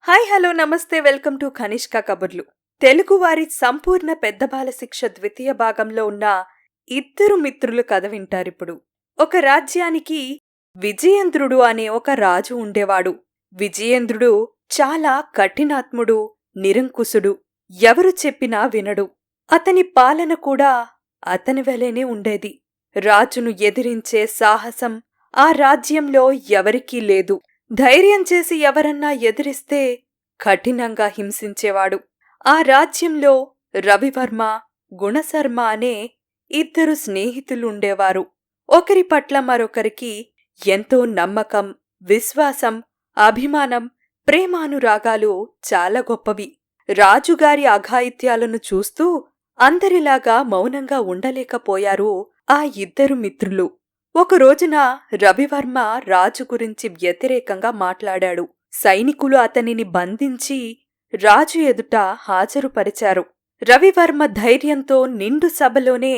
Hi hello నమస్తే welcome to Kanishka కబుర్లు. తెలుగువారి సంపూర్ణ పెద్ద బాల శిక్ష ద్వితీయ భాగంలో ఉన్న ఇద్దరు మిత్రులు కథ వింటారిప్పుడు. ఒక రాజ్యానికి విజయేంద్రుడు అనే ఒక రాజు ఉండేవాడు. విజయేంద్రుడు చాలా కఠినాత్ముడు, నిరంకుశుడు, ఎవరు చెప్పినా వినడు. అతని పాలన కూడా అతని వలెనే ఉండేది. రాజును ఎదిరించే సాహసం ఆ రాజ్యంలో ఎవరికీ లేదు. ధైర్యం చేసి ఎవరన్నా ఎదిరిస్తే కఠినంగా హింసించేవాడు. ఆ రాజ్యంలో రవివర్మ, గుణశర్మ అనే ఇద్దరు స్నేహితులుండేవారు. ఒకరి పట్ల మరొకరికి ఎంతో నమ్మకం, విశ్వాసం, అభిమానం, ప్రేమానురాగాలు చాలా గొప్పవి. రాజుగారి అఘాయిత్యాలను చూస్తూ అందరిలాగా మౌనంగా ఉండలేకపోయారు ఆ ఇద్దరు మిత్రులు. ఒకరోజున రవివర్మ రాజు గురించి వ్యతిరేకంగా మాట్లాడాడు. సైనికులు అతనిని బంధించి రాజు ఎదుట హాజరుపరిచారు. రవివర్మ ధైర్యంతో నిండు సభలోనే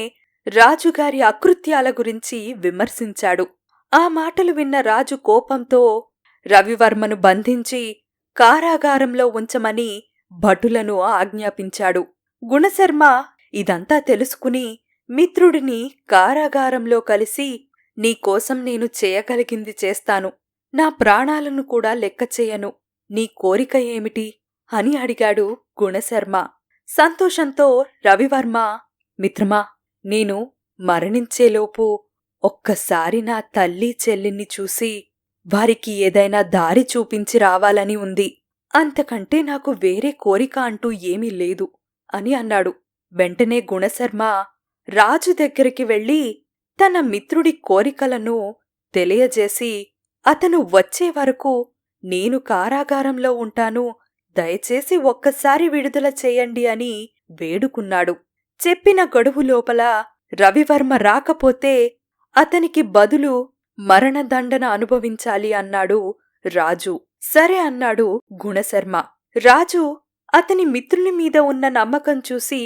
రాజుగారి అకృత్యాల గురించి విమర్శించాడు. ఆ మాటలు విన్న రాజు కోపంతో రవివర్మను బంధించి కారాగారంలో ఉంచమని భటులను ఆజ్ఞాపించాడు. గుణశర్మ ఇదంతా తెలుసుకుని మిత్రుడిని కారాగారంలో కలిసి, నీకోసం నేను చేయగలిగింది చేస్తాను, నా ప్రాణాలను కూడా లెక్కచేయను, నీ కోరిక ఏమిటి అని అడిగాడు గుణశర్మ. సంతోషంతో రవివర్మ, మిత్రమా, నేను మరణించేలోపు ఒక్కసారి నా తల్లి చెల్లిని చూసి వారికి ఏదైనా దారి చూపించి రావాలని ఉంది. అంతకంటే నాకు వేరే కోరిక అంటూ ఏమీ లేదు అని అన్నాడు. వెంటనే గుణశర్మ రాజు దగ్గరికి వెళ్ళి తన మిత్రుడి కోరికలను తెలియజేసి, అతను వచ్చే వరకు నేను కారాగారంలో ఉంటాను, దయచేసి ఒక్కసారి విడుదల చేయండి అని వేడుకున్నాడు. చెప్పిన గడువు లోపల రవివర్మ రాకపోతే అతనికి బదులు మరణదండన అనుభవించాలి అన్నాడు రాజు. సరే అన్నాడు గుణశర్మ. రాజు అతని మిత్రుని మీద ఉన్న నమ్మకం చూసి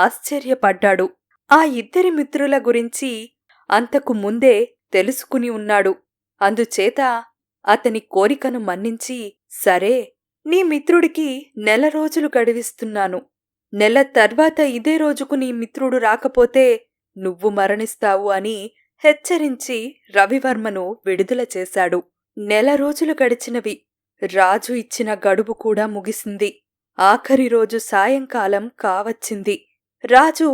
ఆశ్చర్యపడ్డాడు. ఆ ఇద్దరి మిత్రుల గురించి అంతకు ముందే తెలుసుకుని ఉన్నాడు. అందుచేత అతని కోరికను మన్నించి, సరే, నీ మిత్రుడికి 1 రోజులు గడివిస్తున్నాను. 1 నెల తర్వాత ఇదే రోజుకు నీ మిత్రుడు రాకపోతే నువ్వు మరణిస్తావు అని హెచ్చరించి రవివర్మను విడుదల చేశాడు. 1 నెల రోజులు గడిచినవి. రాజు ఇచ్చిన గడువు కూడా ముగిసింది. ఆఖరి రోజు సాయంకాలం కావచ్చింది. రాజు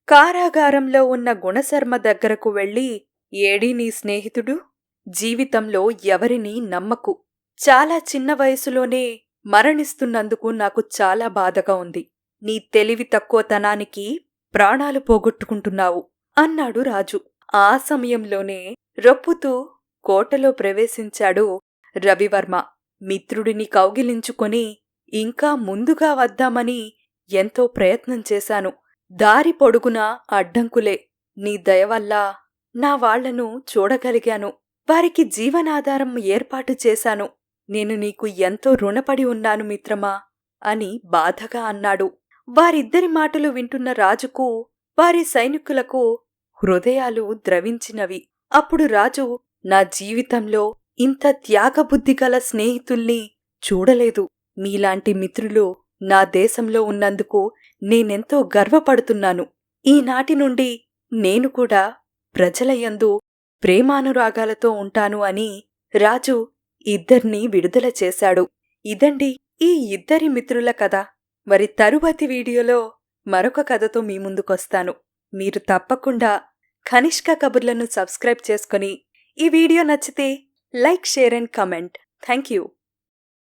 కారాగారంలో ఉన్న గుణశర్మ దగ్గరకు వెళ్ళి, ఏడీ నీ స్నేహితుడు? జీవితంలో ఎవరినీ నమ్మకు. చాలా చిన్న వయసులోనే మరణిస్తున్నందుకు నాకు చాలా బాధగా ఉంది. నీ తెలివి తక్కువతనానికి ప్రాణాలు పోగొట్టుకుంటున్నావు అన్నాడు రాజు. ఆ సమయంలోనే రొప్పుతూ కోటలో ప్రవేశించాడు రవివర్మ. మిత్రుడిని కౌగిలించుకొని ఇంకా ముందుగా వద్దామని ఎంతో ప్రయత్నం చేశాను. దారి పొడుగునా అడ్డంకులే. నీ దయవల్ల నా వాళ్లను చూడగలిగాను. వారికి జీవనాధారం ఏర్పాటు చేశాను. నేను నీకు ఎంతో రుణపడి ఉన్నాను మిత్రమా అని బాధగా అన్నాడు. వారిద్దరి మాటలు వింటున్న రాజుకు, వారి సైనికులకు హృదయాలు ద్రవించినవి. అప్పుడు రాజు, నా జీవితంలో ఇంత త్యాగబుద్ధిగల స్నేహితుల్ని చూడలేదు. మీలాంటి మిత్రులు నా దేశంలో ఉన్నందుకు నేనెంతో గర్వపడుతున్నాను. ఈనాటి నుండి నేను కూడా ప్రజల యందు ప్రేమానురాగాలతో ఉంటాను అని రాజు ఇద్దర్నీ విడుదల చేశాడు. ఇదండి ఈ ఇద్దరి మిత్రుల కథ. మరి తరువాతి వీడియోలో మరొక కథతో మీ ముందుకొస్తాను. మీరు తప్పకుండా కనిష్క కబుర్లను సబ్స్క్రైబ్ చేసుకొని ఈ వీడియో నచ్చితే like, share and comment. Thank you.